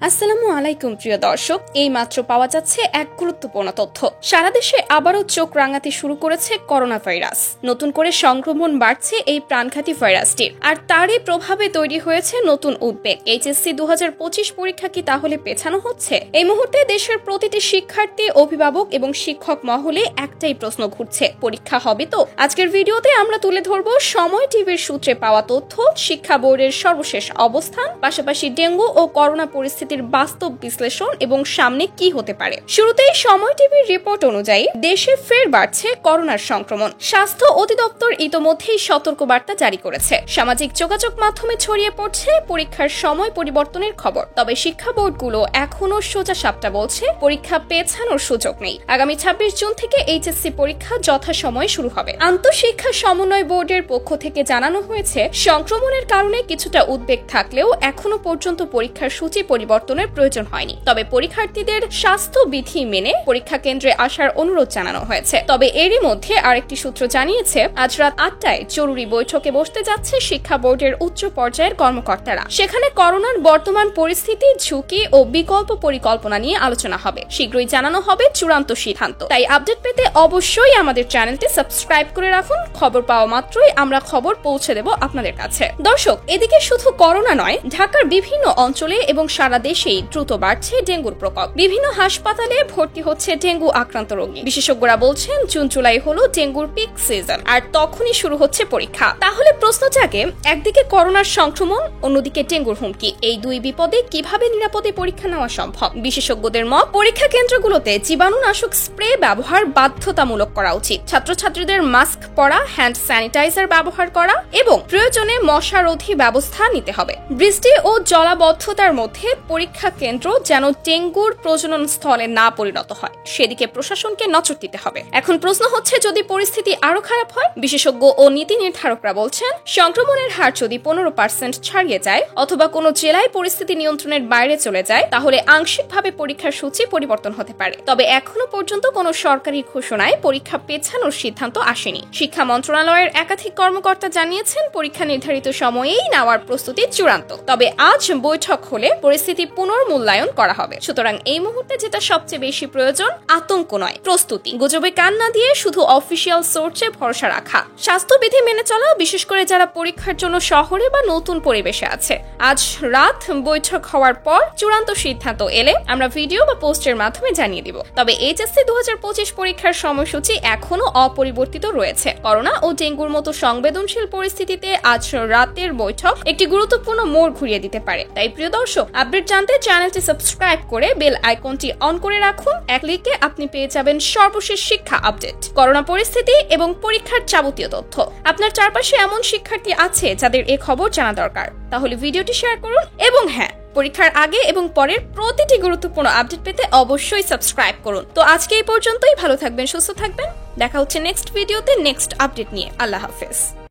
আসসালামু আলাইকুম প্রিয় দর্শক, এই মাত্র পাওয়া যাচ্ছে এক গুরুত্বপূর্ণ তথ্য। সারা দেশে আবারও চোখ রাঙাতে শুরু করেছে করোনা ভাইরাস। নতুন করে সংক্রমণ বাড়ছে এই প্রাণঘাতী ভাইরাসটির, আর তারই প্রভাবে তৈরি হয়েছে নতুন উদ্বেগ। এইচএসসি 2025 পরীক্ষা কি তাহলে পেছানো হচ্ছে? এই মুহূর্তে দেশের প্রতিটি শিক্ষার্থী, অভিভাবক এবং শিক্ষক মহলে একটাই প্রশ্ন ঘুরছে, পরীক্ষা হবে তো? আজকের ভিডিওতে আমরা তুলে ধরব সময় টিভির সূত্রে পাওয়া তথ্য, শিক্ষা বোর্ডের সর্বশেষ অবস্থান, পাশাপাশি ডেঙ্গু ও করোনা পরিস্থিতির বাস্তব বিশ্লেষণ এবং সামনে কি হতে পারে। শুরুতেই সময় টিভির রিপোর্ট অনুযায়ী দেশে ফের বাড়ছে করোনার সংক্রমণ। স্বাস্থ্য অধিদপ্তর ইতোমধ্যেই সতর্কবার্তা জারি করেছে। সামাজিক যোগাযোগ মাধ্যমে ছড়িয়ে পড়ছে পরীক্ষার সময় পরিবর্তনের খবর। তবে শিক্ষা বোর্ডগুলো এখনো সোজা সাপটা বলছে পরীক্ষা পেছানোর সুযোগ নেই। আগামী 26 জুন থেকে এইচএসসি পরীক্ষা যথাসময়ে শুরু হবে। আন্তঃশিক্ষা সমন্বয় বোর্ডের পক্ষ থেকে জানানো হয়েছে, সংক্রমণের কারণে কিছুটা উদ্বেগ থাকলেও এখনো পর্যন্ত পরীক্ষার সূচি পরিবর্তনের প্রয়োজন হয়নি। তবে পরীক্ষার্থীদের স্বাস্থ্যবিধি মেনে পরীক্ষা কেন্দ্রে আসার অনুরোধ জানানো হয়েছে। তবে এরই মধ্যে আরেকটি সূত্র জানিয়েছে, আজ রাত 8টায় জরুরি বৈঠকে বসতে যাচ্ছে শিক্ষা বোর্ডের উচ্চ পর্যায়ের কর্মকর্তারা। সেখানে করোনার বর্তমান পরিস্থিতি, ঝুঁকি ও বিকল্প পরিকল্পনা নিয়ে আলোচনা হবে। শীঘ্রই জানানো হবে চূড়ান্ত সিদ্ধান্ত। তাই আপডেট পেতে অবশ্যই আমাদের চ্যানেলটি সাবস্ক্রাইব করে রাখুন। খবর পাওয়া মাত্রই আমরা খবর পৌঁছে দেব আপনাদের কাছে। দর্শক, এদিকে শুধু করোনা নয়, ঢাকার বিভিন্ন অঞ্চলে এবং সারা দেশেই দ্রুত বাড়ছে ডেঙ্গুর প্রকোপ। বিভিন্ন হাসপাতালে ভর্তি হচ্ছে ডেঙ্গু আক্রান্ত রোগী। বিশেষজ্ঞরা বলছেন, জুন জুলাই হলো ডেঙ্গুর পিক সিজন, আর তখনই শুরু হচ্ছে পরীক্ষা। তাহলে প্রশ্ন জাগে, একদিকে করোনার সংক্রমণ, অন্যদিকে ডেঙ্গুর হুমকি। এই দুই বিপদে কিভাবে নিরাপদে পরীক্ষা নেওয়া সম্ভব? বিশেষজ্ঞদের মত, পরীক্ষা কেন্দ্রগুলোতে জীবাণুনাশক স্প্রে ব্যবহার বাধ্যতামূলক করা উচিত। ছাত্রছাত্রীদের মাস্ক পরা, হ্যান্ড স্যানিটাইজার ব্যবহার করা এবং প্রয়োজনে মশারোধী ব্যবস্থা নিতে হবে। বৃষ্টি ও জলাবদ্ধতার মধ্যে পরীক্ষা কেন্দ্র যেন ডেঙ্গুর প্রজনন স্থলে না পরিণত হয়, সেদিকে প্রশাসনকে নজর দিতে হবে। এখন প্রশ্ন হচ্ছে, যদি পরিস্থিতি আরো খারাপ হয়? বিশেষজ্ঞ ও নীতি নির্ধারকরা বলছেন, সংক্রমণের হার যদি 15% ছাড়িয়ে যায় অথবা কোনো জেলায় পরিস্থিতি নিয়ন্ত্রণের বাইরে চলে যায়, তাহলে আংশিকভাবে পরীক্ষার সূচি পরিবর্তন হতে পারে। তবে এখনো পর্যন্ত কোনো সরকারি ঘোষণায় পরীক্ষা পেছানোর সিদ্ধান্ত আসেনি। শিক্ষা মন্ত্রণালয়ের একাধিক কর্মকর্তা জানিয়েছেন, পরীক্ষা নির্ধারিত সময়েই নেওয়ার প্রস্তুতি চূড়ান্ত। তবে আজ বৈঠক হলে পরিস্থিতি পুনর্মূল্যায়ন করা হবে। সুতরাং এই মুহূর্তে যেটা সবচেয়ে বেশি প্রয়োজন, আতঙ্ক নয়, প্রস্তুতি। গুজবে কান না দিয়ে শুধু অফিসিয়াল সোর্সে ভরসা রাখা, স্বাস্থ্যবিধি মেনে চলা, বিশেষ করে যারা পরীক্ষার জন্য শহরে বা নতুন পরিবেশে আছে। আজ রাত বৈঠক হওয়ার পর চূড়ান্ত সিদ্ধান্ত এলে আমরা ভিডিও বা পোস্টের মাধ্যমে জানিয়ে দিব। তবে এইচএসসি 2025 পরীক্ষার সময়সূচি এখনো অপরিবর্তিত রয়েছে। করোনা ও ডেঙ্গুর মতো সংবেদনশীল পরিস্থিতিতে আজ রাতের বৈঠক একটি গুরুত্বপূর্ণ মোড় ঘুরিয়ে দিতে পারে। তাই প্রিয় দর্শক, আপডেট জানতে চ্যানেলটি সাবস্ক্রাইব করে বেল আইকনটি অন করে রাখুন। এক ক্লিকে আপনি পেয়ে যাবেন সর্বশেষ শিক্ষা আপডেট, করোনা পরিস্থিতি এবং পরীক্ষার যাবতীয় তথ্য। আপনার চারপাশে এমন শিক্ষার্থী আছে যাদের এই খবর জানা দরকার, তাহলে ভিডিওটি শেয়ার করুন। এবং হ্যাঁ, পরীক্ষার আগে এবং পরের প্রতিটি গুরুত্বপূর্ণ আপডেট পেতে অবশ্যই সাবস্ক্রাইব করুন। তো আজকে এই পর্যন্তই। ভালো থাকবেন, সুস্থ থাকবেন। দেখা হচ্ছে নেক্সট ভিডিওতে নেক্সট আপডেট নিয়ে। আল্লাহ হাফেজ।